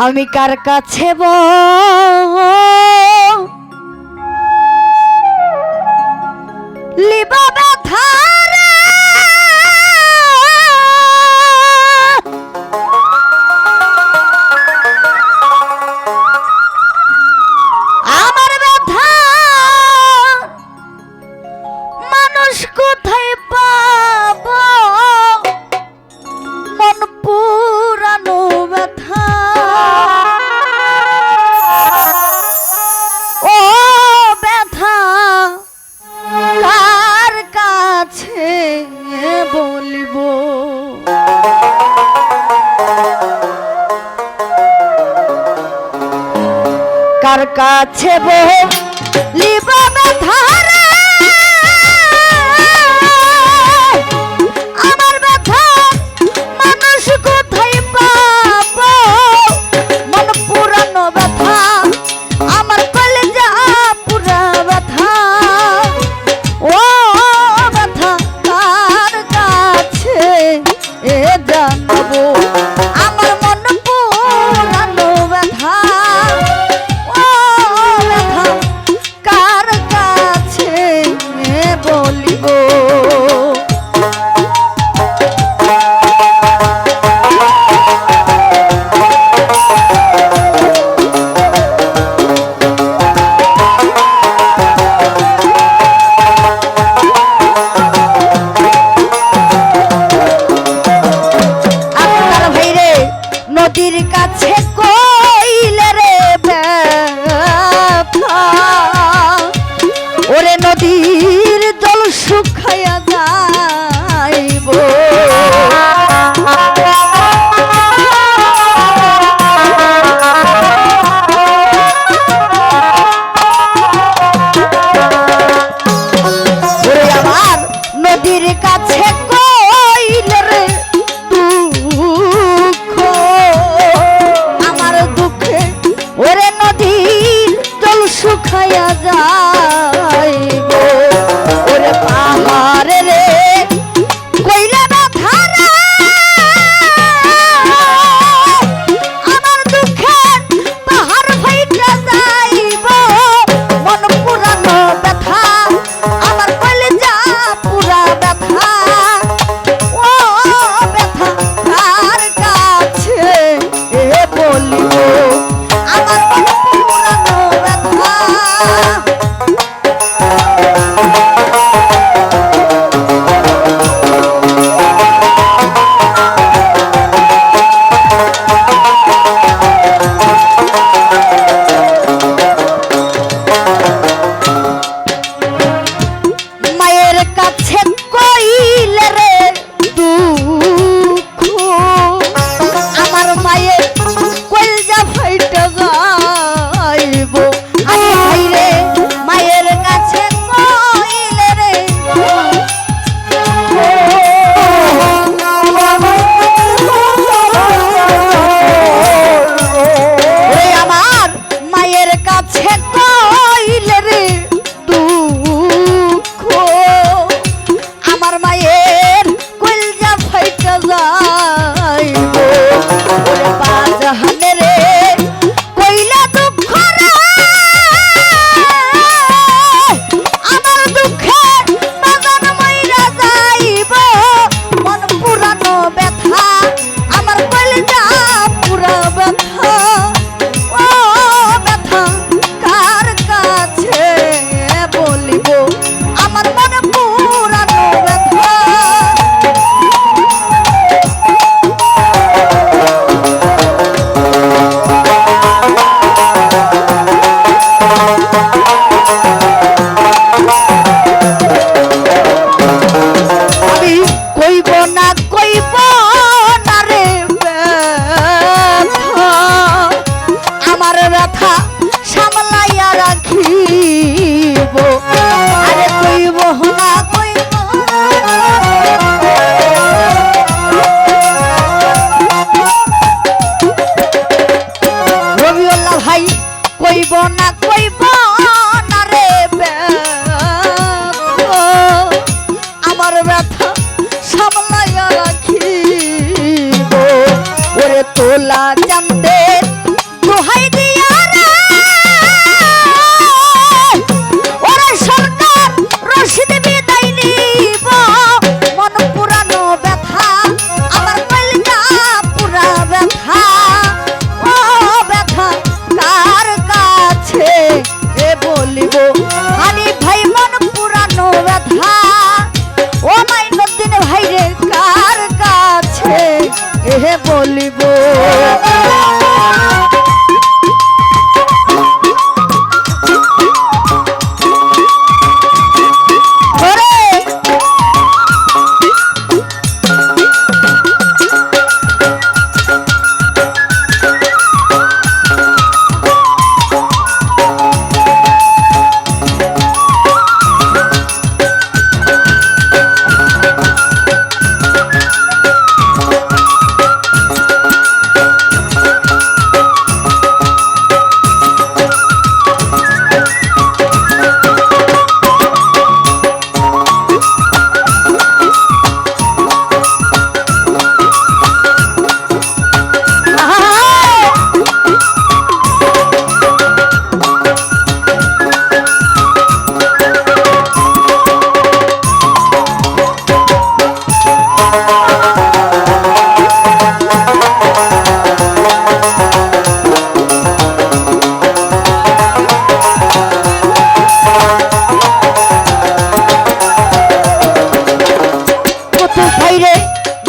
আমি কার কাছে লিবা ব্যথা আমার ব্যথা মানুষ কোথায় পাবো মন পুরানো ব্যথা ও ব্যথা কার কাছে বলবো কার কাছে বলিবা ব্যথা আমার ব্যথা মানুষ কোথায় পাবো মন পুরানো ব্যথা আমার কলেজা পুরা ব্যথা ও ব্যথা কার কাছে জানাবো আমার মন পুরানো ব্যথা ও ব্যথা কার কাছে বলিব নদীর কাছে কইলে রে ব্যথা ওরে নদীর জল শুকাইয়া যাইব ওরে আমার নদীর কাছে কইলে রে ওরে নদীর জল শুকাইয়া যাইব ওরে পাহাড়ে রে কইলা ব্যথা রে আমার দুঃখের পাহাড় ফাইটা যাইব মন পুরানো ব্যথা আমার কলেজা পুরা ব্যথা ও ব্যথা কার কাছে বলিব আমার মন পুরানো ব্যথা মায়ের কাছে কইলে রে দুঃখ আমার মায়ের কলজা ফাইটা যাইব আমি ভাইরে মায়ের কাছে কইলে রে আমার মায়ের কাছে কইলে রে দুঃখ আমার মায়ের কলজা ফাইটা যাইব ওরে বাজাহানে রে কইলা দুঃখ রে আমার দুঃখে বাজান মইরা যাইব মন পুরানো ব্যথা আমার কলজা পুরা ব্যথা ও ব্যথা কার কাছে বলিব আমার মন পুরানো ব্যথা আমি কইব না রে ব্যথা আমার ব্যথা সামলাইয়া রাখিব আরে কইব না রবিউল্লাহ ভাই কইব না রে ব্যথা আমার ব্যথা সামলাইয়া রাখিব ওরে তোলা জানতে দোহাই দিয়া রে ওরে সরকার রশিদ বিদায় নিব মন পুরানো ব্যথা আমার কলিজা পুরা ব্যথা ও ব্যথা কার কাছে এ বলিব আমি ভাই মন পুরানো ব্যথা ও মাইনুদ্দিন ভাই রে কার কাছে এ বলিব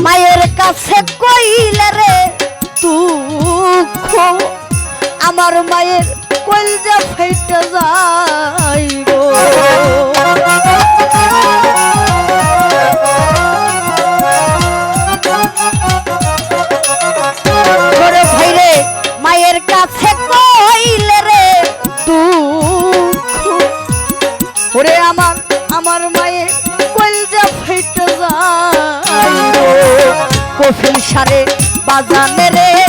মায়ের কাছে কইলে রে দুঃখ আমার মায়ের কলজা ফাইটা যাইব ওরে ভাই রে মায়ের কাছে কইলে রে দুঃখ ওরে আমার মায়ের কলজা ফাইটা যাইব কফিল সারে বাজানে রে